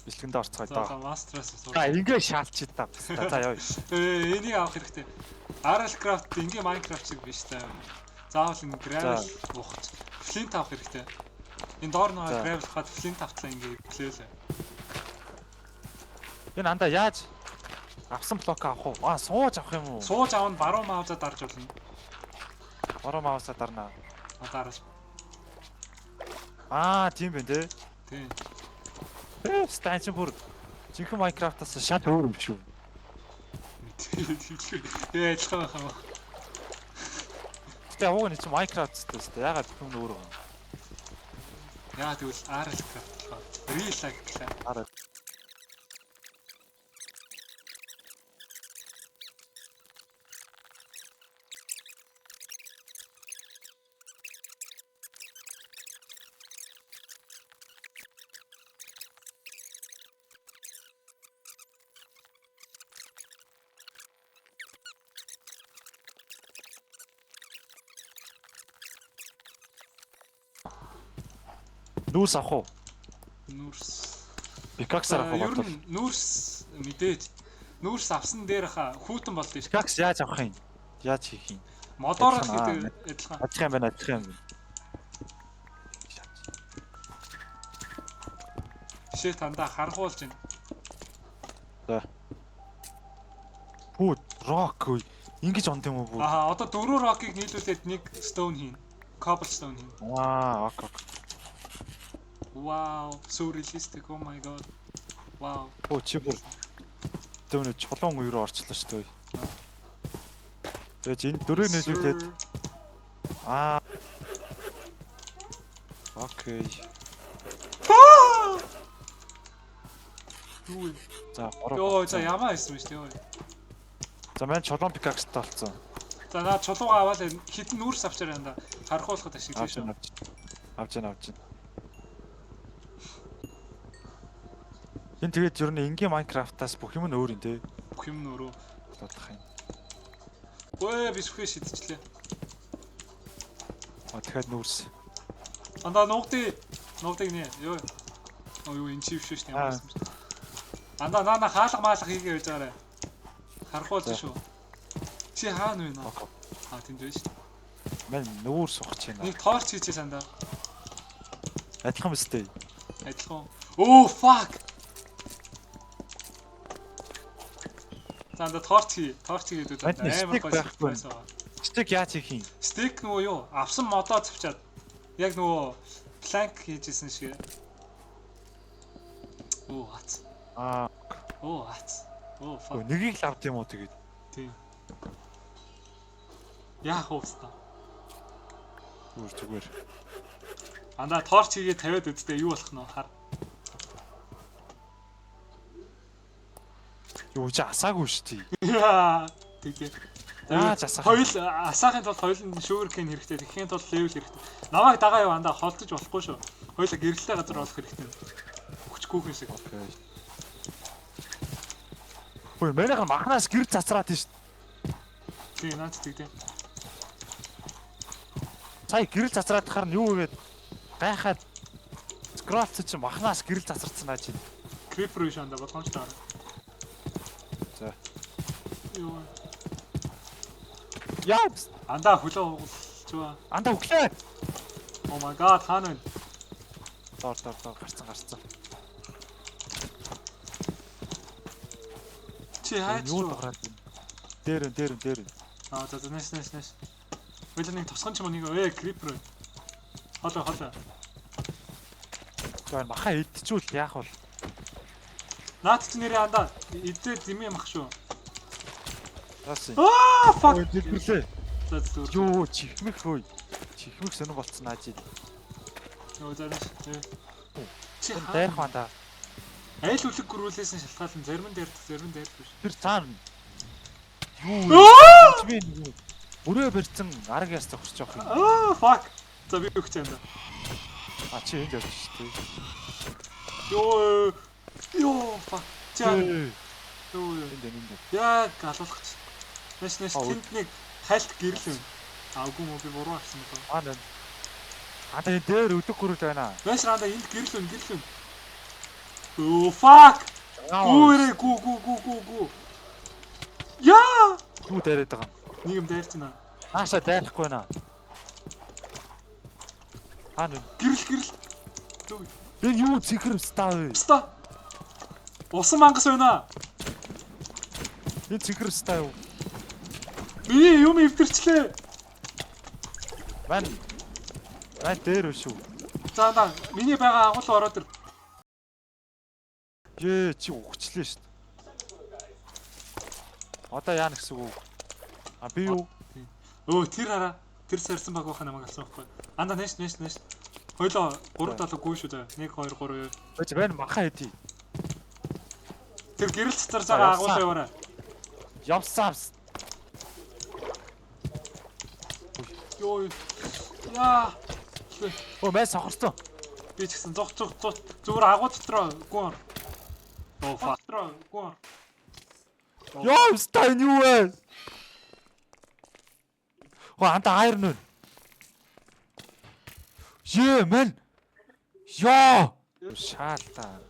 бэлгэндээ орцгой За доо. мастераас сууж. Ингээ шаалчид та. За яа. Энийг авах хэрэгтэй. RL-Craft ингийн Minecraft шиг биш таа. Заавал ингэ gravel ухаж flint авах хэрэгтэй. Энэ доор нэг gravel хаад flint автлаа ингэ плейлээ. Энэ андаа яаж авсан блок авах уу? Аа сууж авах юм уу? Сууж авна баруун маузаа дарж болно. Баруун маусаа дарнаа. Дарааш. Тийм бэ те. Тийм. Станч бүр жинхэнэ Minecraft-аас шат өөр юм шүү. Яачлаа хаа. Тэгээ уг нь чи Minecraft-тэй шүү дээ. Ягаад юм өөр юм? Яа тэгвэл RL-Craft болохоо. Real life гэх. Нүүрс авах уу? Нүүрс. Pickaxe авах уу? Ер нь нүүрс мэдээж. Нүүрс авсан дээр хаа хүүтэн болд нь шүү. Pickaxe яаж авах юм? Яаж хийх юм? Модоор л гэдэг адилхан. Адилхан юм байна, адилхан юм. Жишээ тандаа харгуулж байна. За. Пүү, rock үе. Ингэж онд юм уу пүү? Одоо 4 rock-ыг нийлүүлээд нэг stone хийн. Cobblestone хийн. Ок. Wow, so realistic. Oh my god. Wow. Чи бүр төвнө чулуун үе рүү орчлоо шүү дээ. Тэгээ энэ дөрөв нийлүүлээд Окей. Юу? За, за ямаа хийсэн мэт ёо. За маань чулуун пикакстай болсон. За наа чулуугаа аваад хитэн нүүрс авчаар байна да. Харахуулахад ашиглая шүү. Авч байна. Энэ тэгээд ер нь энгийн Minecraft-аас бүх юм нь өөр юм те. Бүх юм нь өөрөө бодох юм. Өө бисхээ шидчихлээ. Тэгэхээр нүүрс. Андаа нуугдыг нэ. Ёо. Юу энэ чив шүү дээ юм. Андаа наана хаалга маалга хийгээ байж байгаарэ. Харахуулж шүү. Чи хаана вэ наа? Тэнд байж шүү. Мэн нүүрс ухаж байна. Нэг торч хийчихээ сандаа. Адилхан биз дээ. Адилхан. Оо fuck. Занда торч хийгээд үзээд амар гоё байсан. Стик яаж хийх юм? Стик нөгөө юу? Авсан модоо цавчаад яг нөгөө планк хийжсэн шиг. Оо хац. Оо хац. Оо fuck. Нэгийг л авд юм уу тэгээд? Тийм. Яах вэ? Зүгээр. Андаа торч хийгээд тавиад үзтээ юу болох нь хар. Юу ч асаагүй шүү дээ. Яа. Тэгээ. Асаах. Хоёул асаахын тулд хоёул нь sugarcane хэрэгтэй. Тэгэхийн тулд level хэрэгтэй. Намайг дагаа яв андаа холдож болохгүй шүү. Хоёулаа гэрэлтэй газар болох хэрэгтэй. Хүчгүйхэн шиг. Окей. Хөөе, мэнийхэн махнаас гэр цацраад тийш. Тийм наач тэгтээ. Сая гэрэл цацраад хахаар нь юу игээд гайхаад scroll чи махнаас гэрэл цацрацсан аа чи. Creeper биш андаа болгоомжтой. За. Юу. Яа. Андаа хөлөө угуулчихваа. Андаа өглөө. Oh my god, хаана вэ? Доор гарцсан. Чи хайч юу дуурайд. Дээр. За нэс. Бид нэг тусган ч юм нэг creeper. Холоо. За маха идчихвэл яах вэ? Наад чи нэрээ андаа идээд юм ах шүү. Яасан. Fuck. Дэлбэрлээ. За зүгээр. Юу чихмэх хөөе. Чихмэх сонир болцсон аа чи. Юу зарим. Чи дайрах банда. Айл үлэг гөрүүлсэн шалтгаалan зарим дээр биш. Тэр цаана. Юу? Би бүрээ барьсан арга ястаа хурч явах юм. Fuck. За би өгч юм да. Чи энд явж шүү дээ. Йоо fuck. Чаа. Юу. Энд. Яг алуулах. Нэс тэнд нэг хальт гэрэл юм. Аггүй мó би буруу авсан юм байна. Ада энэ дээр өдөг гөрөл байна. Нэс ранда энд гэрэл юм. Оо fuck. Гүү Гүү. Яа! гүү дайраад байгаа. Нэг юм дайрч байна. Хаашаа дайрахгүй наа. Хаана вэ? Гэрэл. Зүг. Энэ юу цэхэр став вэ? Ста. Усан мангас байна. Энэ цэхэр став юу? Миний юм өвтөрчлээ. Мань дээр үү шүү. За миний байгаа агуул ороод ир. Ээ чи өгчлээ шүү дээ. Одоо яа гэсэн үг? А би юу? Өө тэр хараа. Тэр сарсан баг баха намайг алсан байхгүй. Анда нэш. Хойлоо 3 7 гүү шүү дээ. 1 2 3. Бэж байна маха хэдий. Тэр гэрэл цацар байгаа агуул яваарай. Явсаавс. Йоо. Яа. Оо мэ сохорсон. Би ч гэсэн зүгээр агуу дотроо гүн. Оо фатроо гүн. Яа стайн юу вэ? Хоо анта айрн үү? Е мэн. Яа. Шаалтаа.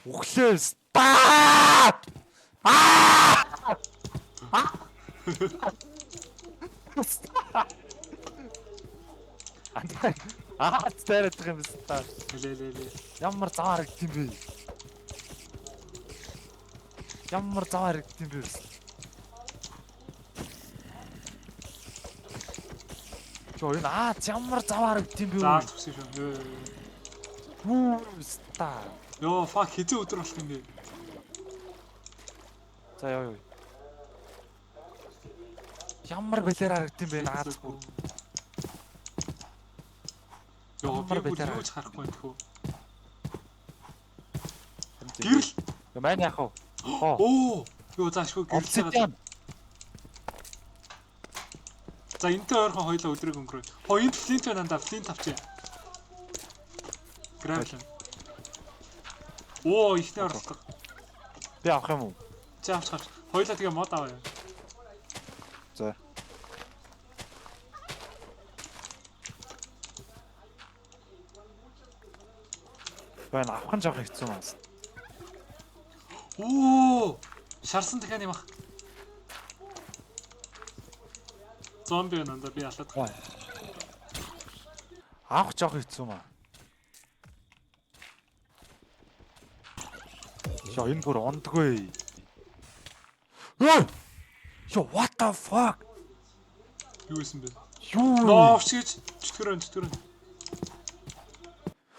Углээс. Цаарах юм байна. Лээ. Ямар заваар гэдэг юм бэ? Ямар заваар гэдэг юм бэ? Чоо энэ ямар заваар гэдэг юм бэ? За төгсөн шүү. Ста. Йоо fuck хизээ өдөр болох юм бэ? За яа. Ямар бэлээр харагдсан бэ наад бүр. Йоо би Ямар бүр бэлээр юу ч харахгүй байх үү. гэрэл. Мань яах вэ? Оо. Йоо заашгүй гэрэл байгаа. За энэтэй ойрхон хоёлаа өдрийг өнгөрөө. Энд флинт байна да. Флинт авчи. Грэвлэн. Оо ихний орлого. Би авах юм уу? За авч. Хоёлаа тэгээ мод аваа. За. Байн авах нь жоох хэцүү маа. Оо! Шарсан дахианы мах. Зомби байна би алаад. Авах жоох хэцүү маа. Яа энэ бүр ондгүй. Ёо! Yo what the fuck? Юу исэн бэ? Юу? Новчиж чөтгөрөн.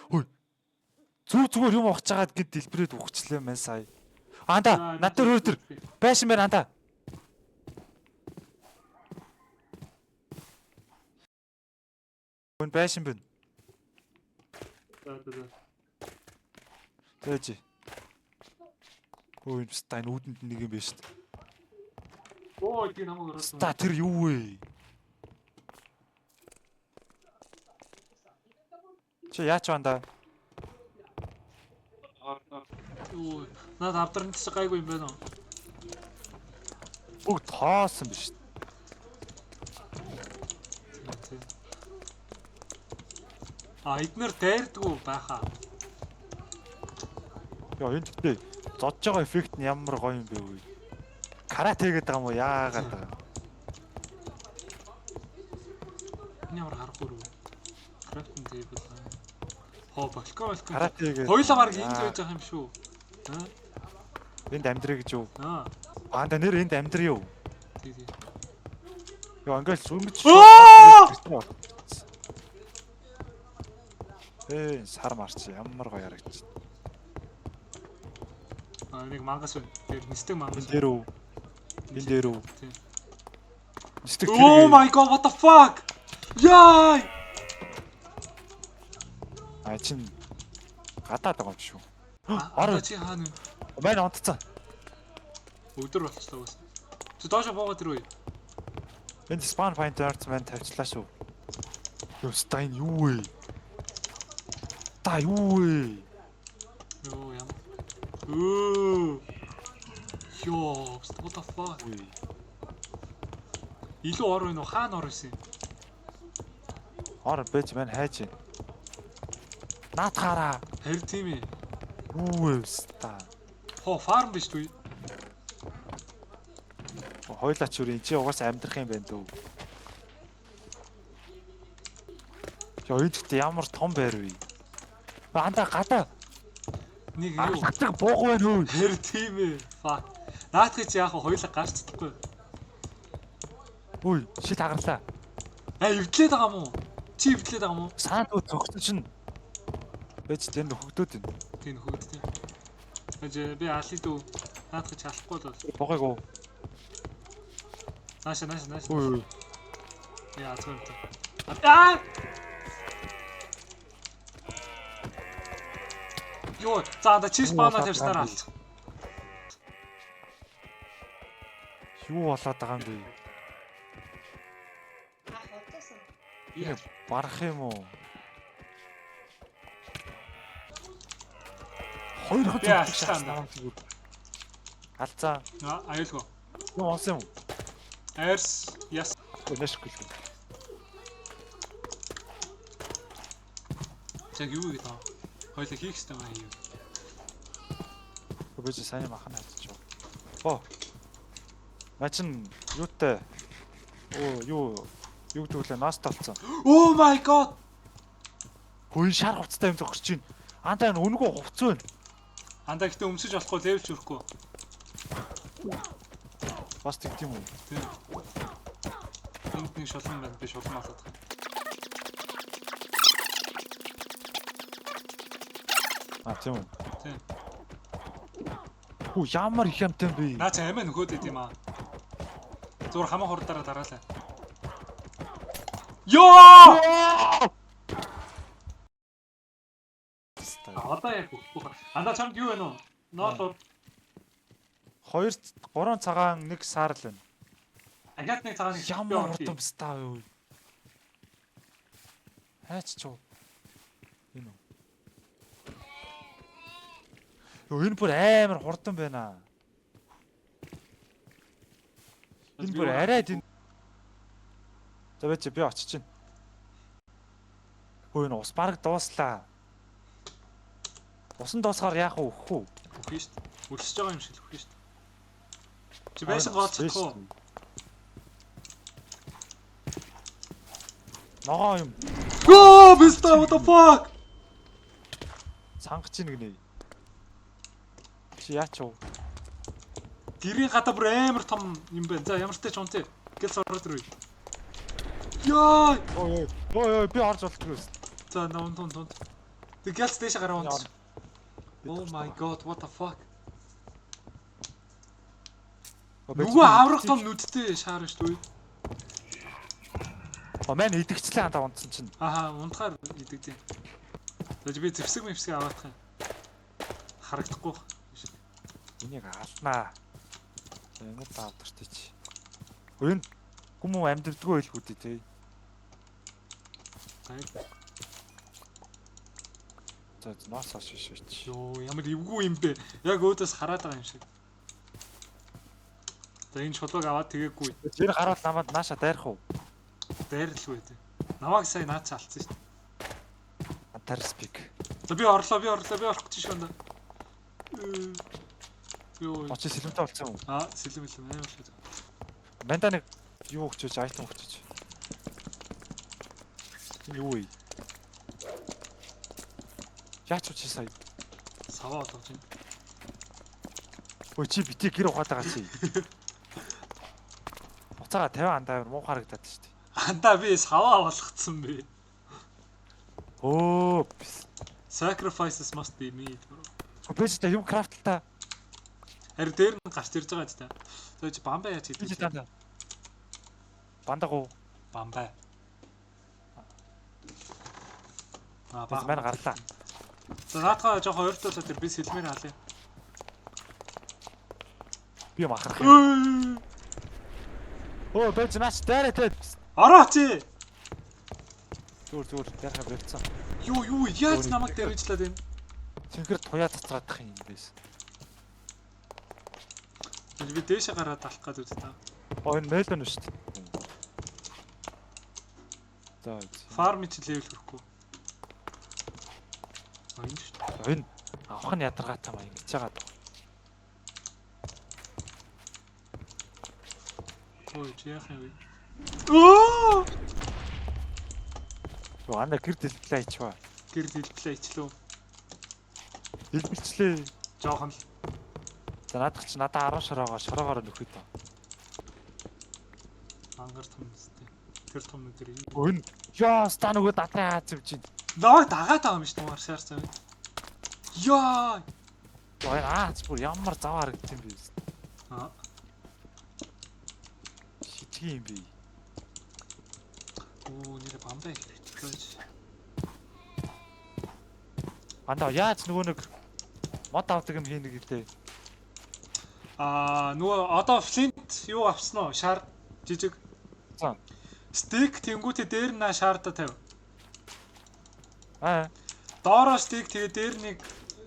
Хөөе. Зүгээр юм ухаж байгаад гэд дэлбэрээд ухчлаа мэн сая. Анда над дээр хөөдөр. Байшин байна анда. Гүн байшин байна. За. Тэгэж. Өө энэ стайн үүдэнд нэг юм байна шүү дээ. Оо тийм намайг орсон. Ста тэр юу вэ? Чи яач ванда? Юу над авдарнт ч гайгүй юм байна уу? Бүгд тоосон биш. Эднэр дайрдгүй байхаа. Яа энэ тэгтээ зодж байгаа эффект нь ямар гоё юм бэ вэ? Карате гэдэг юм уу яагаад байгаа? Энэ ямар харахгүй юу? Крафтинг тейбл. Балкон. Карате гэдэг. Хоёулаа баг энд байж байгаа юм шүү. Энд амьдрэ гэж юу? Анда нэр энд амьдрэ юу? тий. Яа ингээл сүмж. Сар марч ямар гоё харагдчих. Нэг мангас байна. Тэр нисдэг мангас. Энэ дээр үү? Нисдэг. Oh my god, what the fuck? Яй! Чин гадаад байгаа юм шүү. Ороо чи хаана вэ? Мань онцсон. Өдөр болчихлоо бас. Чи доошо буугаад ирвэ. Энд spawn finder мань тавьчлаа шүү. Юу стайн юу вэ? Та юу вэ? Йоо яам. Йоо, what the fuck? Илүү ор вэ нөө хаана ор вэ? Ор бэж мань хайж. Наатахаараа. Хэр тийм ээ. Юу вэ ста. Хоо фарм биш үү? Хойлооч юу энэ чи угаасаа амьдрах юм байна дөө. Яа эдгт ямар том байр вэ? Анда гадаа. Нэг юу? Алхдаг бууг байна үү? Хэр тийм ээ. Fuck. Наадах чи яах вэ? Хоёулаа гарч чадахгүй. Үй, шил агарлаа. Эвдлээд байгаа мó? Чи эвдлээд байгаа мó? Саад үт цогцсон чинь. Бэж тэнд хөгдөөд байна. Тийм хөөдтэй. Аж би алий дүү. Наадах чи алахгүй л бол. Богыг уу. Нааш. Үй. Яа зөв. Аа! Йоо, за чи спаунаа тавьснараа алц. Юу болоод байгаа юм бэ? Яа. Барах юм уу? Хоёр хот Би алцсан. Алцаа. Аюулгүй. Юу онсон юм? Айрс, яс. Нэшгүй. Тэг юу гэдэг вэ? Хоёлаа хийх хэрэгтэй маа юу? Бэж сайн махна хатчих. Оо. Мачин юутай? Оо, юу гэдүүлээ нас талцсан. Oh my god. Хөөе шар хувцтай юм зогсож байна. Андаа үнэгүй хувц байна. Андаа гэтээ өмсөж болохгүй, левелч өрөхгүй. Бас тэгт юм уу? Тийм. Энд нэг шулан байна, би шулан асаад. Тийм үү? Тийм. Хөө ямар их юмтай юм бэ? Наа чи амиа нөхөөд идэм аа. Зур хамаа хурдаараа дараалаа. Йоо! Одоо яг хөхгүй. Андаа чамд юу вэ нөө? Ноолууд 2-3 цагаан 1 сар л байна. агат нэг цагаан Ямар хурдан стаа юу? Хайч чуу. Энэ үү? Йоо энэ бүр амар хурдан байна. Энэ бүр арай энэ. За бэж би очиж чинь. Хөөе ус баг дууслаа. Усан дуусгаар яах вэ өхөө? үгүй шүү дээ. Үлсэж байгаа юм шиг л үгүй шүү дээ. Чи байсан гооч чадах уу? Ногоо юм. Go, Mister, what the fuck? Сангаж ийн гинэ. Чи яач вэ? Гэрийн гадаа бүр амар том юм байна. За ямар ч тач унтээ. Гэл сороод ирвэ. Яа! Ой би орж болтгоо. За нуун. Тэг гэлс дэше гараа унт. Oh my god, what the fuck? Нүгөө аврах том нүдтэй шаар шүү дээ. Мэн идэгчлээ андаа унтсан чинь. Аха, унтахаар идэгдээ. Тэгэж би зэвсэг аваадах юм. Харагдахгүй. Энийг аалнаа. Энд таавдэртэй чи. Хөөе хүмүүс амьддаггүй хэлэх үү тий. За наасаа шишээч. Йоо, ямар эвгүй юм бэ? Яг өөдөөс хараад байгаа юм шиг. За энэ шулууг аваад тэгээгүй. Тэр гарвал намайг нааша дайрах уу? Дайрлгүй дээ. Намайг сая наач алдсан шүү дээ. Антар спик. За би орлоо, би орох гэж шонда. Йоо. Очи сэлэмтэй болсон юм. Сэлэм амар шүү. Манда нэг юу өгчөөж айтем өгчөөж. Юу вэ? Яач чи сая? Саваа болгож байна. Ой чи битээ гэр ухаад байгаа чи. Уцаага 50 андаа муу харагдаад шүү дээ. Андаа би саваа болгоцсон бэ. Оо. Sacrifices must be made. Бэж та юм крафтлаа. Харин дээр нь гарч ирж байгаа ч та. Тэгэж бамбай яаж Би хийдэг? дандаа. Бандагуу. Бамбай. Бас мань гарлаа. За наатаа жоохон ойртолоо тэр би сэлмээр хаалъя. Би махрах юм. Оо бэж наач дайраад. Ороо чи. Зүгээр дайрахаа бэлдсэн. Юу яаж намайг дэргэжлээд байна? Цэнхэр туяа цацгаадах юм биш. Би дээшээ гараад алах гэдэг үү та. Энэ мэлэн нь шүү дээ. За. Фарм чи левел хөрөхгүй. энэ шүү. Энэ авах нь ядаргаатай маа ингэж байгаа даа. Ой, яах юм бэ? Оо! Юу анда гэр дэлбэлээ ичваа. Гэр дэлбэлээ ичлөө. Дэлбэлчлээ. Жохон л. За наадах чи надаа 10 шороогоор нөхөд таа. Ангар том нэстэй. Тэр том нүдэр. Өн яа ста нөгөө датраа хаац юм чинь. Ноо дагаад байгаа юм шүү дээ маршаар цав. Яа! Ой аац бүр ямар зав харагдсан бэ? Аа. Шитгий юм бэ? Оо нэр бамбай хэлчихлээ. Анда яаж нөгөө нэг мод авдаг юм хийнэ гэлээ. Нөгөө одоо флинт юу авсан уу? Шар жижиг. За. Стик тэнгуүтэ дээр нь шаарда тавь. Аа. Доороо стик тэгээ дээр нэг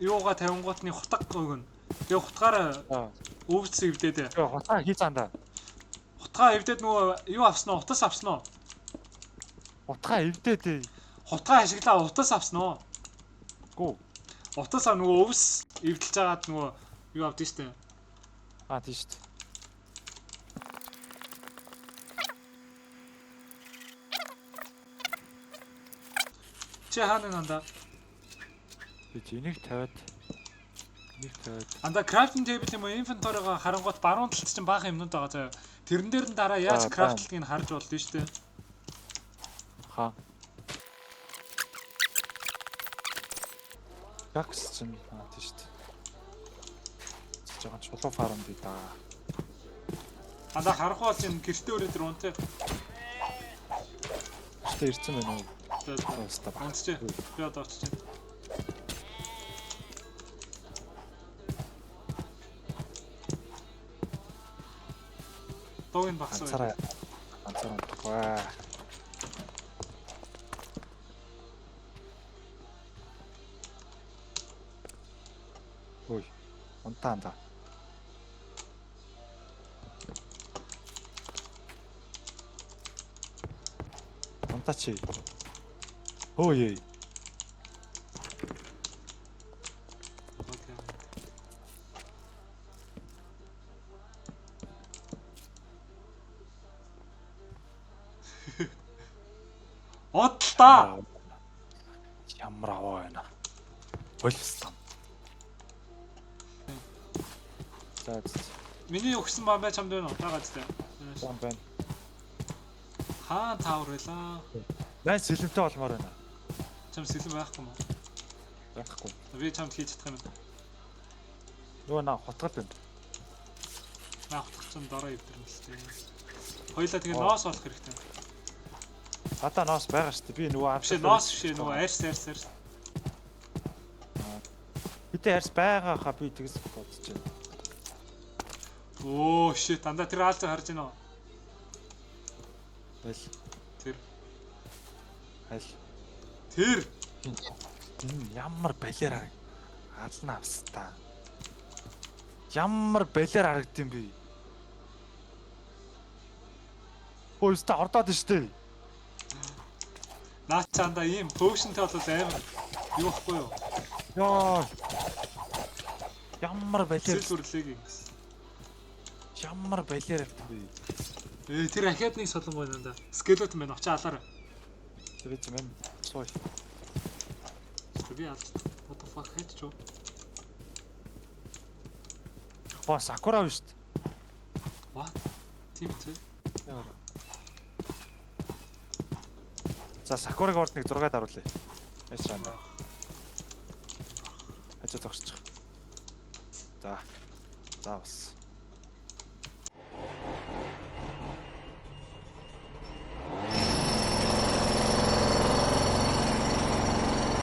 юугаа тавингууд нэг хутаг өгнө. Тэгээ хутгаараа өвс эвдээд. Тэгээ хутгаа хий цаанда. Хутгаа эвдээд нөгөө юу авсан уу? Утас авсан уу? Хутгаа эвдээд. Хутгаа ашиглаа утас авсан уу? Гүү. Утас аа нөгөө өвс эвдэлж байгаад нөгөө юу авдсан штэ. Аа тийм шүү дээ. Чи хаана нанда? Би энийг тавиад Анда крафтинг тейбл юм уу инвентарийгаа харангуут баруун талд чинь баахан юмнууд байгаа заяа. Тэрэн дээр нь дараа яаж крафтлыг нь харж болно шүү дээ. Ха. Якс чинь тийм шүү дээ. Жаахан чулуу фарм дий даа. Анда харах бол энэ гэрте өрөөдөр үнтэй. Гэтэ ирсэн байна уу? Онцчээ. Би одоо очиж байна. Тогын багсаа. Ганцаараа ваа. Ой, онтаанда. Онтачи. Ой. Отта. Ямар аваа байна. Болсон. За. Миний өгсөн бамбай чамд байна уу? Тагаад тээ. Бам байна. Хаан таавар байлаа. Байн сэлэмтэй болмоор байна. Чам сэлэм байхгүй юм уу? Байхгүй. Би чамд хийж чадах юм. Нөгөө наа хотгол байна. Наах чинь дараа ивдэрнэ л тээ. Хоёлаа тэгээ ноос болох хэрэгтэй. Хата ноос байгаа шүү дээ. Би нөгөө Биш ноос биш нөгөө арьс. Бид арьс байгаа хаа би тэгс бодож байна. Оо shit дандаа тэр хаалцаа харж байна уу? Хэл. Тэр. Хэл. Тэр. Ямар балиар ална австаа. Ямар балиар харагдсан бэ? Хөөстө ордоод штэ. Наа чанда ийм поушнтэй бол амар юу ихгүй юу? Яа. Ямар балиар. Сүрлээг юм. Ямар балиар авдаг бэ? Тэр ахиадныг солон байна да. Скелетон байна очоо алаарай. Тэр юм сууй. Би аль. What the fuck хэд ч юу? Боо сакура биш үү? What? Тийм үү? Яа. За сакураг орд нэг 6 даруулъя. Эс чамаа. Хажуу зогсчих. За. За бас.